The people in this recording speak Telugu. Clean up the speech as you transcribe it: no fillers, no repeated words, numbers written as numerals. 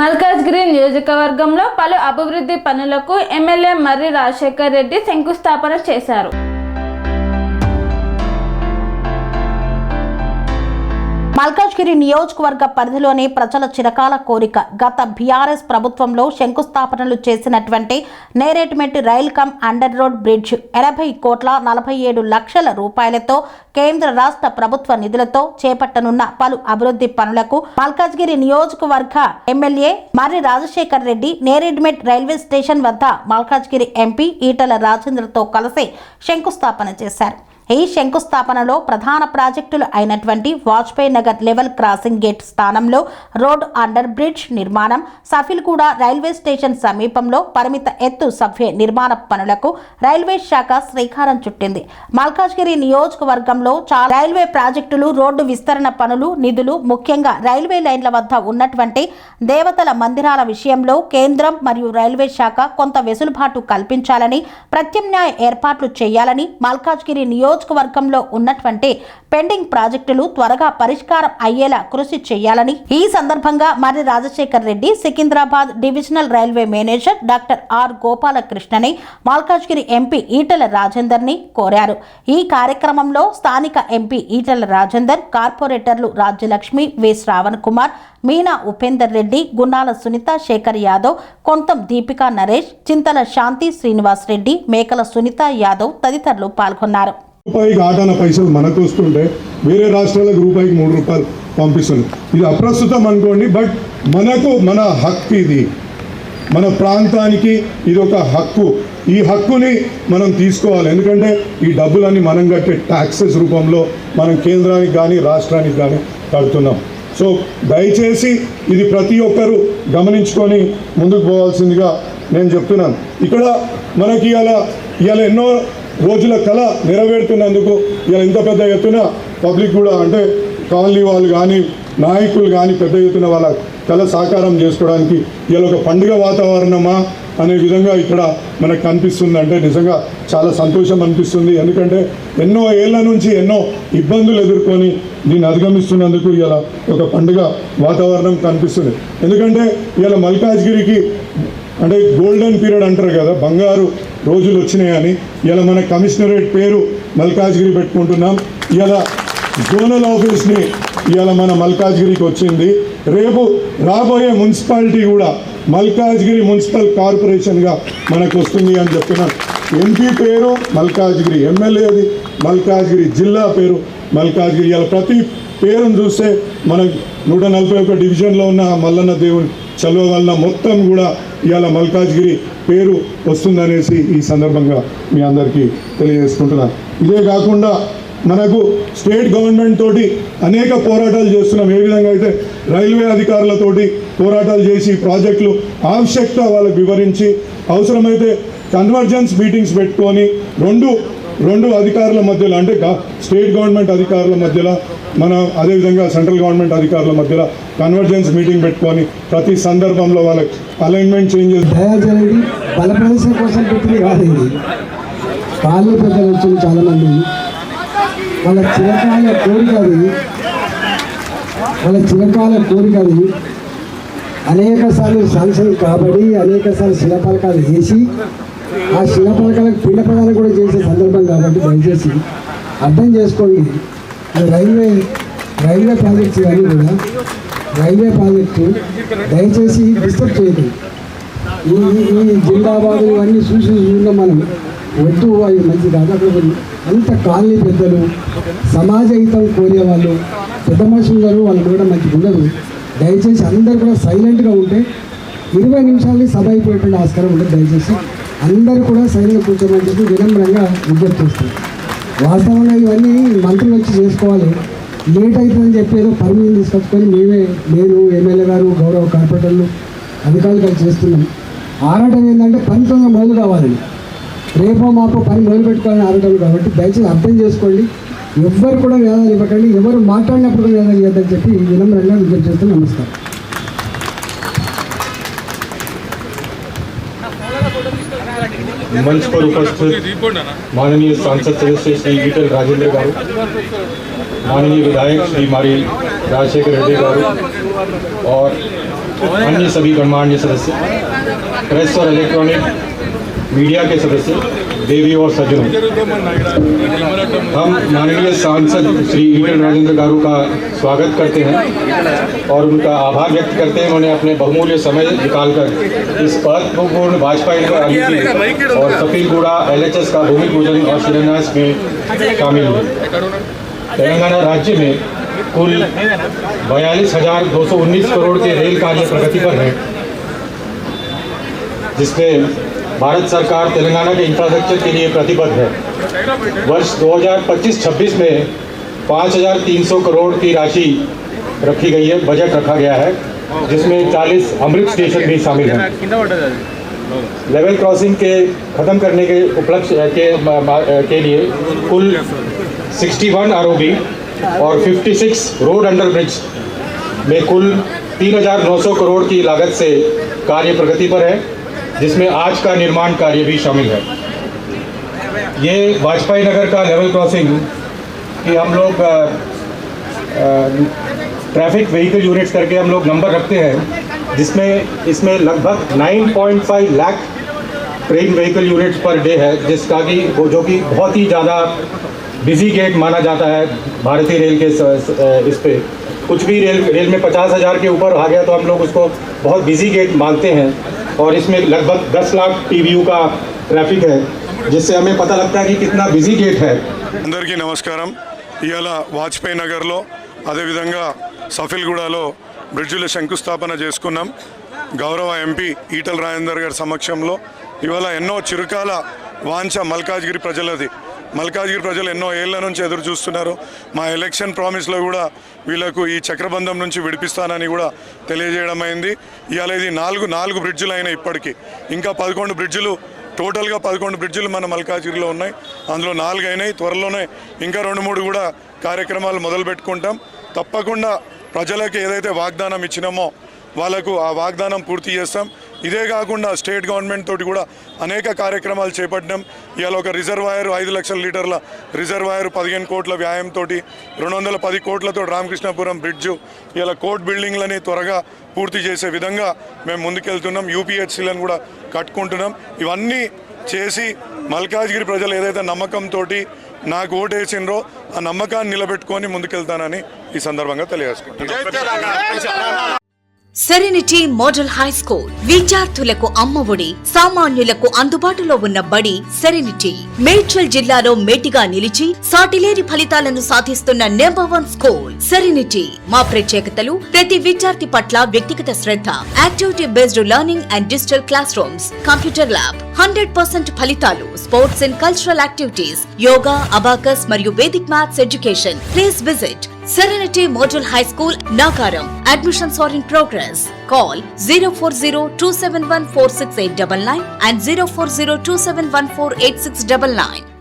మల్కాజ్గిరి నియోజకవర్గంలో పలు అభివృద్ధి పనులకు ఎమ్మెల్యే మర్రి రాజశేఖర్ రెడ్డి శంకుస్థాపన చేశారు. మల్కాజ్గిరి నియోజకవర్గ పరిధిలోని ప్రజల చిరకాల కోరిక గత బీఆర్ఎస్ ప్రభుత్వంలో శంకుస్థాపనలు చేసినటువంటి Neredmet rail cum under road bridge 80,47,00,000 రూపాయలతో కేంద్ర రాష్ట్ర ప్రభుత్వ నిధులతో చేపట్టనున్న పలు అభివృద్ధి పనులకు మల్కాజ్గిరి నియోజకవర్గ ఎమ్మెల్యే మర్రి రాజశేఖర్ రెడ్డి నేరేడ్మెట్ రైల్వే స్టేషన్ వద్ద మల్కాజ్గిరి ఎంపీ ఈటల రాజేంద్రతో కలిసి శంకుస్థాపన చేశారు. ఈ శంకుస్థాపనలో ప్రధాన ప్రాజెక్టులు అయినటువంటి Vajpayee Nagar level crossing gate స్థానంలో రోడ్ అండర్ బ్రిడ్జ్ నిర్మాణం, సఫిల్గూడ రైల్వే స్టేషన్ సమీపంలో పరిమిత ఎత్తు సబ్వే నిర్మాణ పనులకు రైల్వే శాఖ శ్రీకారం చుట్టింది. మల్కాజ్గిరి నియోజకవర్గంలో చాలా రైల్వే ప్రాజెక్టులు, రోడ్డు విస్తరణ పనులు, నిధులు ముఖ్యంగా రైల్వే లైన్ల వద్ద ఉన్నటువంటి దేవతల మందిరాల విషయంలో కేంద్రం మరియు రైల్వే శాఖ కొంత వెసులుబాటు కల్పించాలని, ప్రత్యామ్నాయ ఏర్పాట్లు చేయాలని, మల్కాజ్గిరి నియోజకవర్గంలో ఉన్నటువంటి పెండింగ్ ప్రాజెక్టులు త్వరగా పరిష్కారం అయ్యేలా కృషి చేయాలని ఈ సందర్భంగా Marri Rajasekhar Reddy Secunderabad divisional railway manager doctor R గోపాలకృష్ణని, మల్కాజ్గిరి ఎంపీ ఈటల రాజేందర్ ని కోరారు. ఈ కార్యక్రమంలో స్థానిక ఎంపీ ఈటల రాజేందర్, కార్పొరేటర్లు రాజ్యలక్ష్మి, వి శ్రావణ్ కుమార్, మీనా ఉపేందర్ రెడ్డి, గున్నాల సునీత, శేఖర్ యాదవ్, కొంతం దీపికా నరేష్, చింతల శాంతి శ్రీనివాస్ రెడ్డి, మేకల సునీత యాదవ్ తదితరులు పాల్గొన్నారు. రూపాయికి ఆటాన పైసలు మనకు వస్తుంటే వేరే రాష్ట్రాలకు రూపాయికి 3 రూపాయలు పంపిస్తుంది. ఇది అప్రస్తుతం అనుకోండి, బట్ మనకు మన హక్కు, ఇది మన ప్రాంతానికి ఇది ఒక హక్కు. ఈ హక్కుని మనం తీసుకోవాలి. ఎందుకంటే ఈ డబ్బులన్నీ మనం కట్టే ట్యాక్సెస్ రూపంలో మనం కేంద్రానికి కానీ రాష్ట్రానికి కానీ కడుతున్నాం. సో దయచేసి ఇది ప్రతి ఒక్కరూ గమనించుకొని ముందుకు పోవాల్సిందిగా నేను చెప్తున్నాను. ఇక్కడ మనకి ఇవాళ ఎన్నో రోజుల కళ నెరవేరుతున్నందుకు ఇలా ఇంత పెద్ద ఎత్తున పబ్లిక్ కూడా, అంటే కాలనీ వాళ్ళు కానీ నాయకులు కానీ పెద్ద ఎత్తున వాళ్ళ కళ సాకారం చేసుకోవడానికి ఇలా ఒక పండుగ వాతావరణమా అనే విధంగా ఇక్కడ మనకు కనిపిస్తుంది. అంటే నిజంగా చాలా సంతోషం అనిపిస్తుంది. ఎందుకంటే ఎన్నో ఏళ్ల నుంచి ఎన్నో ఇబ్బందులు ఎదుర్కొని దీన్ని అధిగమిస్తున్నందుకు ఇలా ఒక పండుగ వాతావరణం కనిపిస్తుంది. ఎందుకంటే ఇలా మల్కాజ్గిరికి అంటే గోల్డెన్ పీరియడ్ అంటారు కదా, బంగారు రోజులు వచ్చినాయని ఇలా మన కమిషనరేట్ పేరు మల్కాజ్గిరి పెట్టుకుంటున్నాం. ఇలా జోనల్ ఆఫీస్ని ఇలా మన మల్కాజ్గిరికి వచ్చింది. రేపు రాబోయే మున్సిపాలిటీ కూడా మల్కాజ్గిరి మున్సిపల్ కార్పొరేషన్గా మనకు వస్తుంది అని చెప్తున్నాను. ఎంపీ పేరు మల్కాజ్గిరి, ఎమ్మెల్యేది మల్కాజ్గిరి, జిల్లా పేరు మల్కాజ్గిరి. ఇలా ప్రతి పేరును చూస్తే మనకు 141 డివిజన్లో ఉన్న మల్లన్న దేవుని చలువ వలన మొత్తం కూడా ఇవాళ మల్కాజ్గిరి పేరు వస్తుందనేసి ఈ సందర్భంగా మీ అందరికీ తెలియజేసుకుంటున్నాను. ఇదే కాకుండా మనకు స్టేట్ గవర్నమెంట్ తోటి అనేక పోరాటాలు చేస్తున్నాం. ఏ విధంగా అయితే రైల్వే అధికారులతోటి పోరాటాలు చేసి ప్రాజెక్టులు ఆవశ్యకత వాళ్ళకు వివరించి అవసరమైతే కన్వర్జెన్స్ మీటింగ్స్ పెట్టుకొని రెండు అధికారుల మధ్యలో, అంటే స్టేట్ గవర్నమెంట్ అధికారుల మధ్యలో మనం అదేవిధంగా సెంట్రల్ గవర్నమెంట్ అధికారుల మధ్యలో కన్వర్జెన్స్ మీటింగ్ పెట్టుకొని ప్రతి సందర్భంలో వాళ్ళకి అలైన్మెంట్ చేంజెస్ దయచేయండి. బల ప్రదర్శన కోసం పెట్టింది కాదు ఇది. కాళ్ళు పెద్దలు వచ్చింది చాలామంది, వాళ్ళ చిరకాల కోరిక అది. అనేక సార్లు శాంక్షన్ కాబడి అనేక సార్లు శిలాపలకాలు వేసి ఆ శిలాపలకాలకు పిండ ప్రదానం కూడా చేసే సందర్భం కాబట్టి దయచేసి అర్థం చేసుకోండి. రైల్వే ప్రాజెక్ట్స్ కానీ కూడా రైల్వే ప్రాజెక్టు దయచేసి డిస్టర్బ్ చేయదు. ఈ జిందాబాదు ఇవన్నీ చూస్తున్నాం మనం. వద్దు, అవి మంచి దాదాపు అంత కాలనీ పెద్దలు, సమాజ హితం కోరే వాళ్ళు, పెద్ద మనుషులు వాళ్ళు కూడా మంచిగా ఉండదు. దయచేసి అందరూ కూడా సైలెంట్గా ఉంటే 20 నిమిషాలని సభ అయిపోయేటువంటి ఆస్కారం ఉంటుంది. దయచేసి అందరూ కూడా సైలెంట్గా కూర్చోమని చెప్పి వినమ్రంగా విజ్ఞప్తి చేస్తారు. వాస్తవంగా ఇవన్నీ మంత్రులు వచ్చి చేసుకోవాలి. లేట్ అవుతుందని చెప్పి ఏదో పర్మిషన్ తీసుకొచ్చుకొని నేను ఎమ్మెల్యే గారు, గౌరవ కార్పొరేటర్లు, అధికారులు కలిసి చేస్తున్నాం. ఆరాటం ఏంటంటే పని తొందరగా మొదలు కావాలని, రేపో మాపో పని మొదలు పెట్టుకోవాలని ఆరాటం. కాబట్టి దయచేసి అర్థం చేసుకోండి. ఎవ్వరు కూడా వేదాలు ఇవ్వకండి, ఎవరు మాట్లాడినప్పుడు కూడా వేదాలు ఇవ్వద్దని చెప్పి వినమ్రంగా విజ్ఞప్తి చేస్తూ నమస్కారం. मंच पर उपस्थित माननीय सांसद सदस्य श्री ईटल राजेंद्र गारू, माननीय विधायक श्री मर्री राजशेखर रेड्डी गारू और अन्य सभी गणमान्य सदस्य, प्रेस और इलेक्ट्रॉनिक मीडिया के सदस्य, देवी और सज्जनों, हम माननीय सांसद श्री ईटल राजेंद्र गारू का स्वागत करते हैं और उनका आभार व्यक्त करते हैं। उन्होंने अपने बहुमूल्य समय निकालकर इस महत्वपूर्ण भाजपा और सफीलगुड़ा LHS का भूमि पूजन और शिलान्यास में शामिल हुए। तेलंगाना राज्य में कुल 42,219 करोड़ के रेल कार्य प्रगति पर है, जिसमें भारत सरकार तेलंगाना के इंफ्रास्ट्रक्चर के लिए प्रतिबद्ध है। वर्ष 2025-26 में 5,300 करोड़ की राशि रखी गई है, बजट रखा गया है, जिसमें 40 अमृत स्टेशन भी शामिल हैं। लेवल क्रॉसिंग के ख़त्म करने के उपलक्ष्य के लिए कुल 61 ROB और 56 रोड अंडर ब्रिज में कुल 3,900 करोड़ की लागत से कार्य प्रगति पर है, जिसमें आज का निर्माण कार्य भी शामिल है। ये वाजपेयी नगर का लेवल क्रॉसिंग कि हम लोग ट्रैफिक व्हीकल यूनिट्स करके हम लोग नंबर रखते हैं, जिसमें इसमें लगभग 9.5 lakh train vehicle units per day है, जिसका कि जो कि बहुत ही ज़्यादा बिजी गेट माना जाता है भारतीय रेल के इस पे। कुछ भी रेल में 50,000 के ऊपर आ गया तो हम लोग उसको बहुत बिजी गेट मानते हैं और इसमें लगभग 10 लाख TBU का ट्रैफिक है, जिससे हमें पता लगता है कि कितना बिजी गेट है। అందరికీ నమస్కారం. ఇవాళ వాజ్పేయి నగర్లో అదేవిధంగా సఫిల్గూడలో బ్రిడ్జిల శంకుస్థాపన చేసుకున్నాం. గౌరవ ఎంపీ ఈటల రాజేందర్ గారి సమక్షంలో ఇవాళ ఎన్నో చిరకాల వాంఛ మల్కాజ్గిరి ప్రజలది. మల్కాజ్గిరి ప్రజలు ఎన్నో ఏళ్ల నుంచి ఎదురు చూస్తున్నారు. మా ఎలక్షన్ ప్రామిస్లో కూడా వీళ్ళకు ఈ చక్రబంధం నుంచి విడిపిస్తానని కూడా తెలియజేయడం అయింది. ఇవాళ ఇది నాలుగు బ్రిడ్జిలు అయినాయి. ఇప్పటికీ ఇంకా 11 బ్రిడ్జిలు, టోటల్గా 11 బ్రిడ్జిలు మన మల్కాజ్గిరిలో ఉన్నాయి. అందులో 4 అయినాయి. త్వరలోనే ఇంకా 2-3 కూడా కార్యక్రమాలు మొదలు పెట్టుకుంటాం. తప్పకుండా ప్రజలకు ఏదైతే వాగ్దానం ఇచ్చినామో వాళ్ళకు ఆ వాగ్దానం పూర్తి చేస్తాం. ఇదే కాకుండా స్టేట్ గవర్నమెంట్ తోటి కూడా అనేక కార్యక్రమాలు చేపట్టాం. ఇవాళ ఒక రిజర్వాయర్ 5 లక్షల లీటర్ల రిజర్వాయర్ 15 కోట్ల వ్యాయంతో 210 కోట్లతో రామకృష్ణపురం బ్రిడ్జు ఇలా కోర్ట్ బిల్డింగ్లని త్వరగా పూర్తి చేసే విధంగా మేము ముందుకెళ్తున్నాం. UPHCలను కూడా కట్టుకుంటున్నాం. ఇవన్నీ చేసి మల్కాజ్గిరి ప్రజలు ఏదైతే నమ్మకంతో నాకు ఓటేసిండ్రో ఆ నమ్మకాన్ని నిలబెట్టుకొని ముందుకెళ్తానని ఈ సందర్భంగా తెలియజేసుకుంటున్నాను. సెరెనిటీ మోడల్ హై స్కూల్ విద్యార్థులకు అమ్మఒడి, సామాన్యులకు అందుబాటులో ఉన్న బడి సెరెనిటీ. మేడ్చల్ జిల్లాలో మేటిగా నిలిచి సాటిలేని ఫలితాలను సాధిస్తున్న నంబర్ 1 స్కూల్ సెరెనిటీ. మా ప్రత్యేకతలు ప్రతి విద్యార్థి పట్ల వ్యక్తిగత శ్రద్ధ, activity based learning and digital classrooms, computer lab, 100% ఫలితాలు, sports and cultural activities, yoga, abacus మరియు Vedic maths education. Please visit Serenity Model High School, Nagaram. Admissions are in progress. Call 040-271-46899 and 040-271-48699.